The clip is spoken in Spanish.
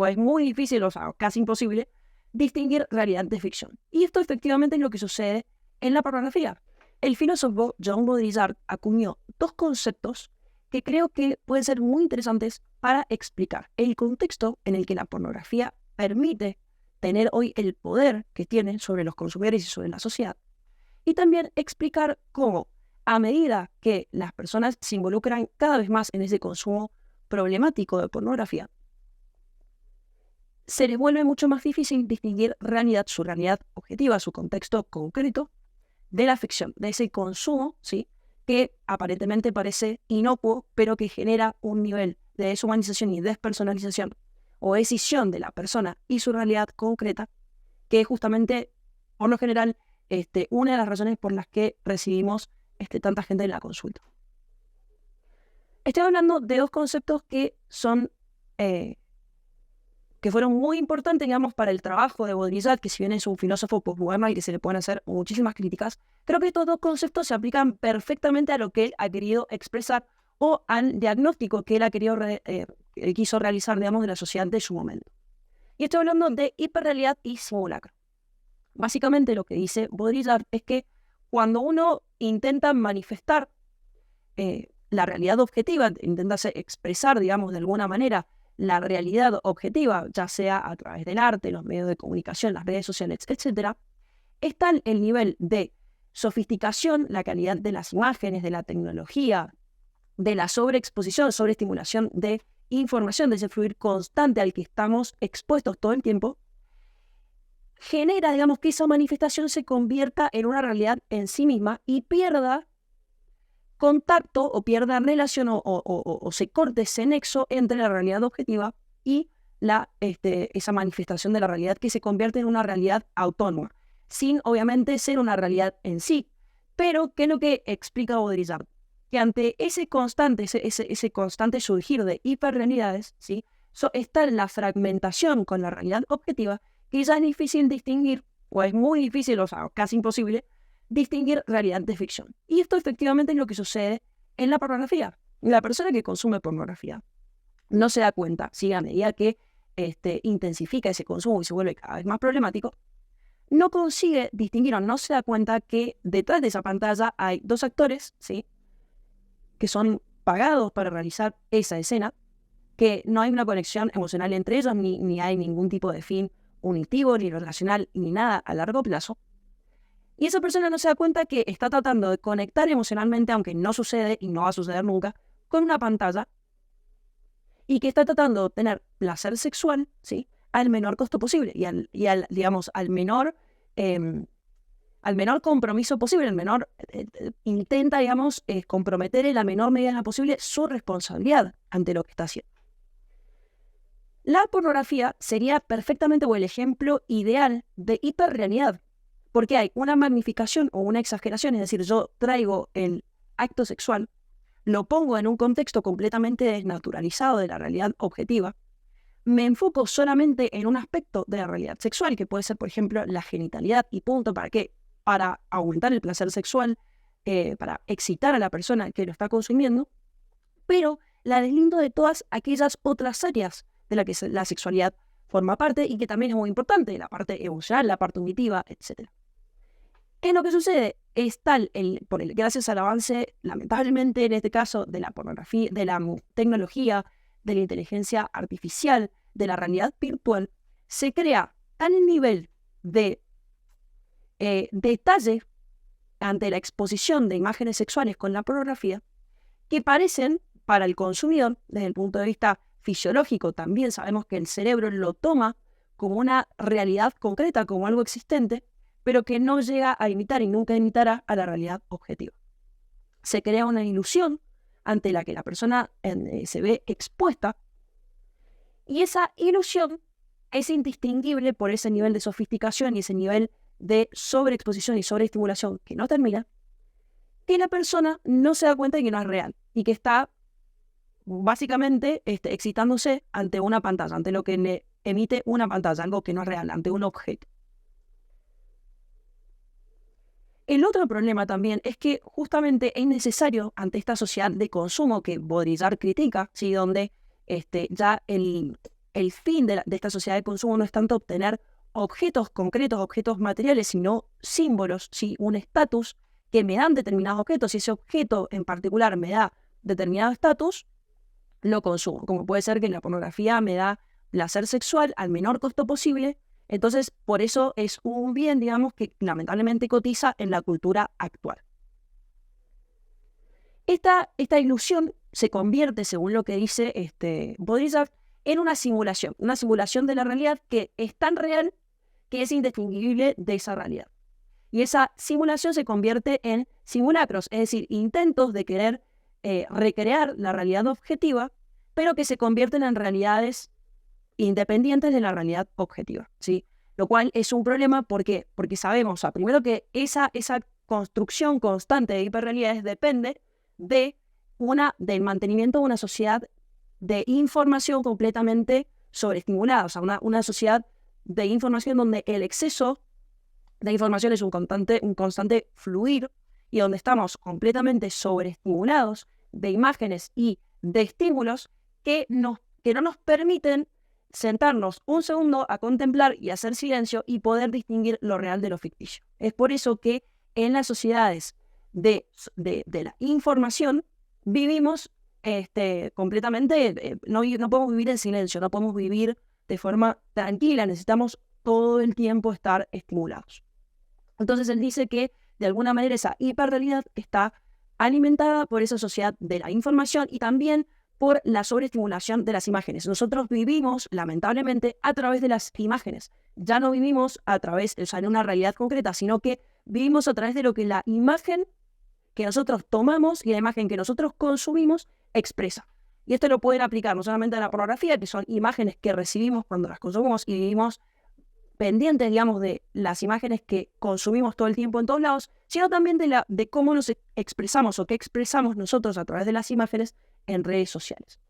o es muy difícil, o sea, casi imposible, distinguir realidad de ficción. Y esto efectivamente es lo que sucede en la pornografía. El filósofo Jean Baudrillard acuñó dos conceptos que creo que pueden ser muy interesantes para explicar el contexto en el que la pornografía permite tener hoy el poder que tiene sobre los consumidores y sobre la sociedad. Y también explicar cómo, a medida que las personas se involucran cada vez más en ese consumo problemático de pornografía, se les vuelve mucho más difícil distinguir su realidad objetiva, su contexto concreto, de la ficción, de ese consumo, ¿sí?, que aparentemente parece inocuo, pero que genera un nivel de deshumanización y despersonalización o escisión de la persona y su realidad concreta, que es justamente, por lo general, una de las razones por las que recibimos tanta gente en la consulta. Estoy hablando de dos conceptos que son que fueron muy importantes, digamos, para el trabajo de Baudrillard, que si bien es un filósofo postmoderno al que se le pueden hacer muchísimas críticas, creo que estos dos conceptos se aplican perfectamente a lo que él ha querido expresar o al diagnóstico que él quiso realizar, digamos, de la sociedad de su momento. Y estoy hablando de hiperrealidad y simulacro. Básicamente lo que dice Baudrillard es que cuando uno intenta manifestar la realidad objetiva, intenta expresar, digamos, de alguna manera la realidad objetiva, ya sea a través del arte, los medios de comunicación, las redes sociales, etc., está el nivel de sofisticación, la calidad de las imágenes, de la tecnología, de la sobreexposición, sobreestimulación de información, de ese fluir constante al que estamos expuestos todo el tiempo, genera, digamos, que esa manifestación se convierta en una realidad en sí misma y pierda contacto o pierda relación o se corte ese nexo entre la realidad objetiva y esa manifestación de la realidad que se convierte en una realidad autónoma, sin obviamente ser una realidad en sí. Pero, ¿qué es lo que explica Baudrillard? Que ante ese constante surgir de hiperrealidades, ¿sí?, está la fragmentación con la realidad objetiva, que ya es difícil distinguir, o es muy difícil, o sea, casi imposible, distinguir realidad de ficción. Y esto efectivamente es lo que sucede en la pornografía. La persona que consume pornografía no se da cuenta, si a medida que intensifica ese consumo y se vuelve cada vez más problemático, no consigue distinguir o no se da cuenta que detrás de esa pantalla hay dos actores, ¿sí?, que son pagados para realizar esa escena, que no hay una conexión emocional entre ellos, ni hay ningún tipo de fin unitivo, ni relacional, ni nada a largo plazo. Y esa persona no se da cuenta que está tratando de conectar emocionalmente, aunque no sucede y no va a suceder nunca, con una pantalla, y que está tratando de obtener placer sexual, ¿sí?, al menor costo posible y al menor compromiso posible, intenta, digamos, comprometer en la menor medida posible su responsabilidad ante lo que está haciendo. La pornografía sería perfectamente el ejemplo ideal de hiperrealidad, porque hay una magnificación o una exageración, es decir, yo traigo el acto sexual, lo pongo en un contexto completamente desnaturalizado de la realidad objetiva, me enfoco solamente en un aspecto de la realidad sexual, que puede ser, por ejemplo, la genitalidad, y punto. ¿Para qué? Para aumentar el placer sexual, para excitar a la persona que lo está consumiendo, pero la deslindo de todas aquellas otras áreas de las que la sexualidad forma parte y que también es muy importante, la parte emocional, la parte auditiva, etc. ¿Qué es lo que sucede? Es tal, gracias al avance, lamentablemente en este caso, de la pornografía, de la tecnología, de la inteligencia artificial, de la realidad virtual, se crea tal nivel de detalle ante la exposición de imágenes sexuales con la pornografía, que parecen, para el consumidor, desde el punto de vista fisiológico, también sabemos que el cerebro lo toma como una realidad concreta, como algo existente, pero que no llega a imitar y nunca imitará a la realidad objetiva. Se crea una ilusión ante la que la persona se ve expuesta, y esa ilusión es indistinguible por ese nivel de sofisticación y ese nivel de sobreexposición y sobreestimulación que no termina, que la persona no se da cuenta de que no es real y que está básicamente excitándose ante una pantalla, ante lo que le emite una pantalla, algo que no es real, ante un objeto. El otro problema también es que justamente es necesario ante esta sociedad de consumo que Baudrillard critica, ¿sí?, donde ya el fin de esta sociedad de consumo no es tanto obtener objetos concretos, objetos materiales, sino símbolos, ¿sí? Un estatus que me dan determinados objetos. Si ese objeto en particular me da determinado estatus, lo consumo. Como puede ser que la pornografía me da placer sexual al menor costo posible. Entonces, por eso es un bien, digamos, que lamentablemente cotiza en la cultura actual. Esta ilusión se convierte, según lo que dice Baudrillard, en una simulación de la realidad que es tan real que es indistinguible de esa realidad. Y esa simulación se convierte en simulacros, es decir, intentos de querer recrear la realidad objetiva, pero que se convierten en realidades independientes de la realidad objetiva, ¿sí? Lo cual es un problema, ¿por qué? Porque sabemos, o sea, primero que esa construcción constante de hiperrealidades depende del mantenimiento de una sociedad de información completamente sobreestimulada, o sea, una sociedad de información donde el exceso de información es un constante fluir y donde estamos completamente sobreestimulados de imágenes y de estímulos que no nos permiten sentarnos un segundo a contemplar y hacer silencio y poder distinguir lo real de lo ficticio. Es por eso que en las sociedades de la información vivimos completamente, no podemos vivir en silencio, no podemos vivir de forma tranquila, necesitamos todo el tiempo estar estimulados. Entonces él dice que de alguna manera esa hiperrealidad está alimentada por esa sociedad de la información y también por la sobreestimulación de las imágenes. Nosotros vivimos, lamentablemente, a través de las imágenes. Ya no vivimos a través, o sea, en una realidad concreta, sino que vivimos a través de lo que la imagen que nosotros tomamos y la imagen que nosotros consumimos expresa. Y esto lo pueden aplicar no solamente a la pornografía, que son imágenes que recibimos cuando las consumimos y vivimos pendientes, digamos, de las imágenes que consumimos todo el tiempo en todos lados, sino también de cómo nos expresamos o qué expresamos nosotros a través de las imágenes en redes sociales.